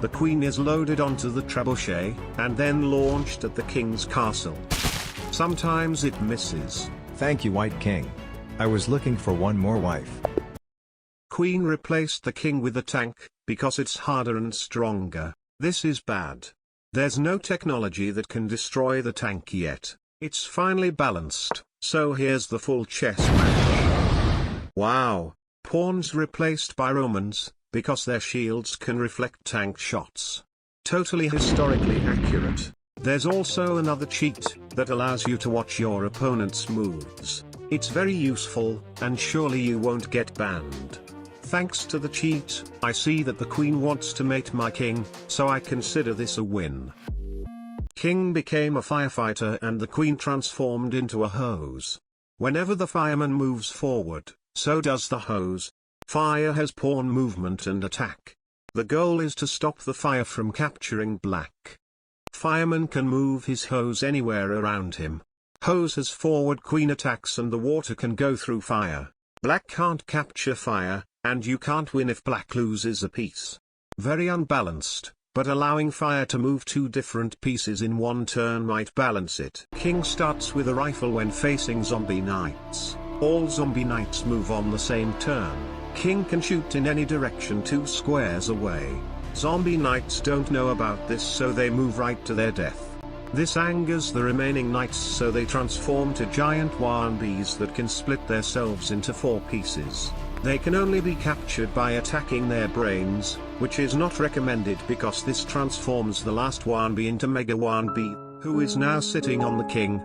The queen is loaded onto the trebuchet, and then launched at the king's castle. Sometimes it misses. Thank you, White King. I was looking for one more wife. Queen replaced the king with a tank, because it's harder and stronger. This is bad. There's no technology that can destroy the tank yet. It's finely balanced, so here's the full chess match. Wow! Pawns replaced by Romans, because their shields can reflect tank shots. Totally historically accurate. There's also another cheat, that allows you to watch your opponent's moves. It's very useful, and surely you won't get banned. Thanks to the cheat, I see that the queen wants to mate my king, so I consider this a win. King became a firefighter and the queen transformed into a hose. Whenever the fireman moves forward, so does the hose. Fire has pawn movement and attack. The goal is to stop the fire from capturing black. Fireman can move his hose anywhere around him. Hose has forward queen attacks and the water can go through fire. Black can't capture fire, and you can't win if black loses a piece. Very unbalanced, but allowing fire to move two different pieces in one turn might balance it. King starts with a rifle when facing zombie knights. All zombie knights move on the same turn. King can shoot in any direction 2 squares away. Zombie knights don't know about this, so they move right to their death. This angers the remaining knights, so they transform to giant wannabes that can split themselves into 4 pieces. They can only be captured by attacking their brains, which is not recommended because this transforms the last wannabe into Mega Wannabe, who is now sitting on the king.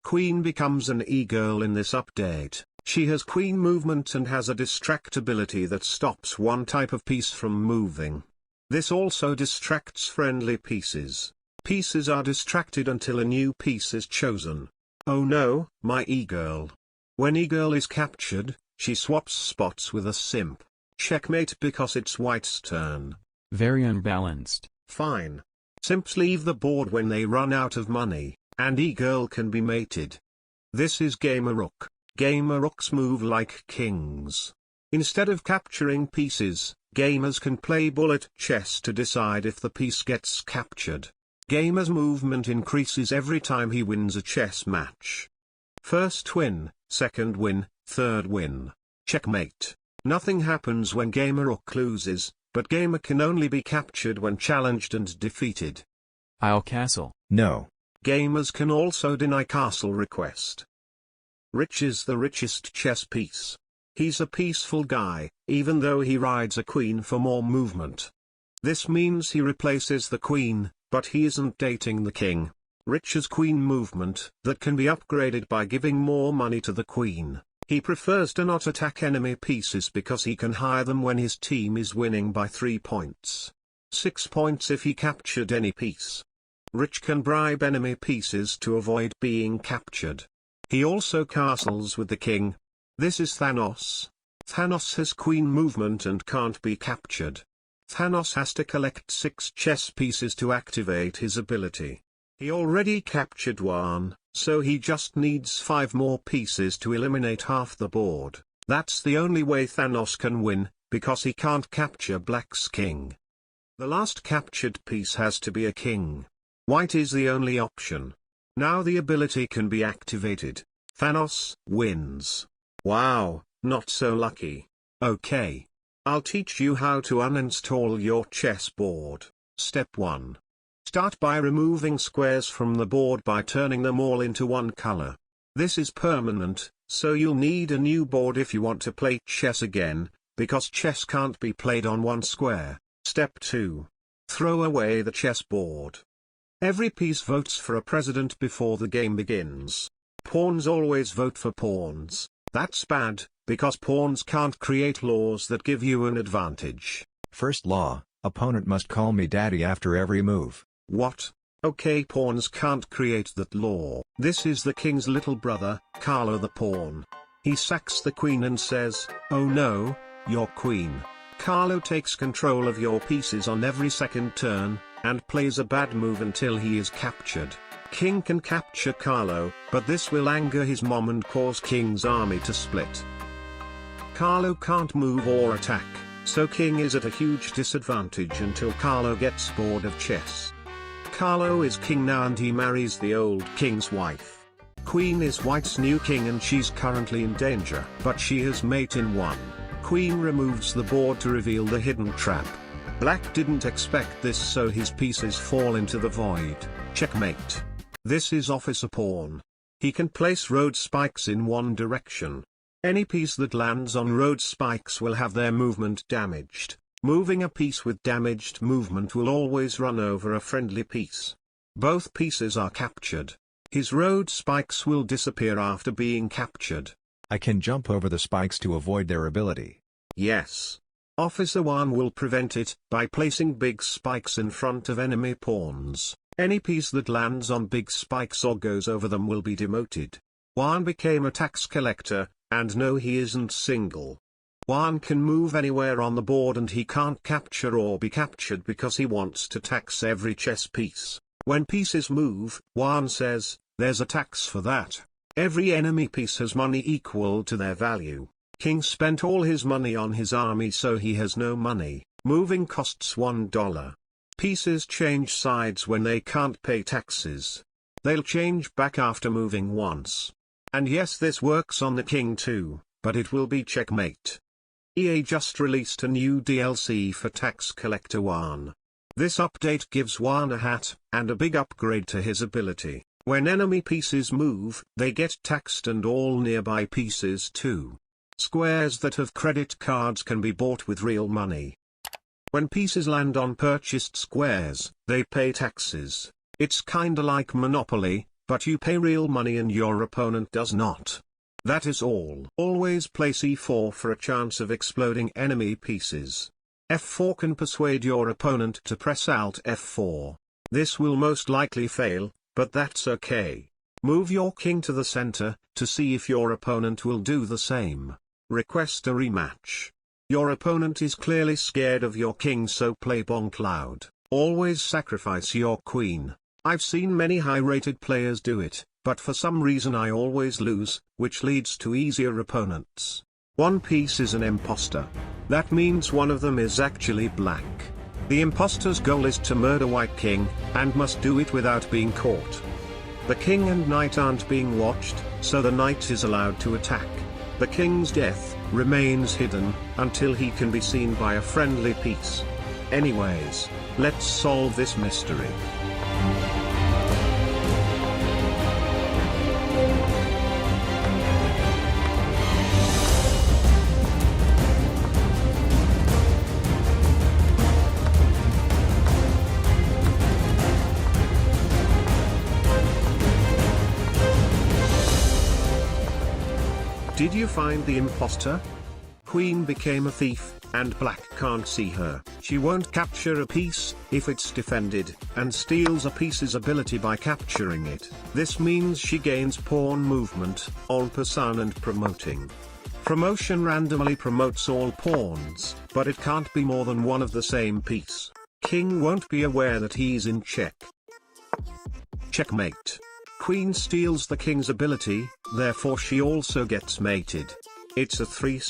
Queen becomes an e-girl in this update. She has queen movement and has a distract ability that stops one type of piece from moving. This also distracts friendly pieces. Pieces are distracted until a new piece is chosen. Oh no, my e-girl. When e-girl is captured, she swaps spots with a simp. Checkmate because it's white's turn. Very unbalanced. Fine. Simps leave the board when they run out of money, and e-girl can be mated. This is Gamer Rook. Gamer Rooks move like kings. Instead of capturing pieces, gamers can play bullet chess to decide if the piece gets captured. Gamer's movement increases every time he wins a chess match. First win, second win, third win. Checkmate. Nothing happens when Gamer Rook loses, but Gamer can only be captured when challenged and defeated. I'll castle. No. Gamers can also deny castle request. Rich is the richest chess piece. He's a peaceful guy, even though he rides a queen for more movement. This means he replaces the queen, but he isn't dating the king. Rich has queen movement that can be upgraded by giving more money to the queen. He prefers to not attack enemy pieces because he can hire them when his team is winning by 3 points. 6 points if he captured any piece. Rich can bribe enemy pieces to avoid being captured. He also castles with the king. This is Thanos. Thanos has queen movement and can't be captured. Thanos has to collect 6 chess pieces to activate his ability. He already captured 1, so he just needs 5 more pieces to eliminate half the board. That's the only way Thanos can win, because he can't capture Black's king. The last captured piece has to be a king. White is the only option. Now the ability can be activated. Thanos wins. Wow, not so lucky. Okay. I'll teach you how to uninstall your chessboard. Step 1. Start by removing squares from the board by turning them all into one color. This is permanent, so you'll need a new board if you want to play chess again, because chess can't be played on one square. Step 2. Throw away the chessboard. Every piece votes for a president before the game begins. Pawns always vote for pawns. That's bad, because pawns can't create laws that give you an advantage. First law, opponent must call me daddy after every move. What? Okay, pawns can't create that law. This is the king's little brother, Carlo the pawn. He sacks the queen and says, "Oh no, your queen." Carlo takes control of your pieces on every second turn, and plays a bad move until he is captured. King can capture Carlo, but this will anger his mom and cause King's army to split. Carlo can't move or attack, So king is at a huge disadvantage until Carlo gets bored of chess. Carlo is king now and he marries the old king's wife. Queen is white's new king and she's currently in danger, but she has mate in one. Queen removes the board to reveal the hidden trap. Black didn't expect this, so his pieces fall into the void. Checkmate. This is officer pawn. He can place road spikes in one direction. Any piece that lands on road spikes will have their movement damaged. Moving a piece with damaged movement will always run over a friendly piece. Both pieces are captured. His road spikes will disappear after being captured. I can jump over the spikes to avoid their ability. Yes. Officer 1 will prevent it by placing big spikes in front of enemy pawns. Any piece that lands on big spikes or goes over them will be demoted. 1 became a tax collector, and no, he isn't single. 1 can move anywhere on the board and he can't capture or be captured because he wants to tax every chess piece. When pieces move, 1 says, there's a tax for that. Every enemy piece has money equal to their value. King spent all his money on his army, so he has no money. Moving costs $1. Pieces change sides when they can't pay taxes. They'll change back after moving once. And yes, this works on the king too, but it will be checkmate. EA just released a new DLC for Tax Collector 1. This update gives 1 a hat, and a big upgrade to his ability. When enemy pieces move, they get taxed and all nearby pieces too. Squares that have credit cards can be bought with real money. When pieces land on purchased squares, they pay taxes. It's kinda like Monopoly, but you pay real money and your opponent does not. That is all. Always play c4 for a chance of exploding enemy pieces. f4 can persuade your opponent to press Alt f4. This will most likely fail, but that's okay. Move your king to the center, to see if your opponent will do the same. Request a rematch. Your opponent is clearly scared of your king, so play bonk loud. Always sacrifice your queen. I've seen many high-rated players do it, but for some reason I always lose, which leads to easier opponents. One piece is an imposter. That means one of them is actually black. The imposter's goal is to murder white king, and must do it without being caught. The king and knight aren't being watched, so the knight is allowed to attack. The king's death remains hidden until he can be seen by a friendly piece. Anyways, let's solve this mystery. Did you find the imposter? Queen became a thief, and black can't see her. She won't capture a piece, if it's defended, and steals a piece's ability by capturing it. This means she gains pawn movement, en passant and promoting. Promotion randomly promotes all pawns, but it can't be more than one of the same piece. King won't be aware that he's in check. Checkmate. Queen steals the king's ability, therefore she also gets mated. It's a 3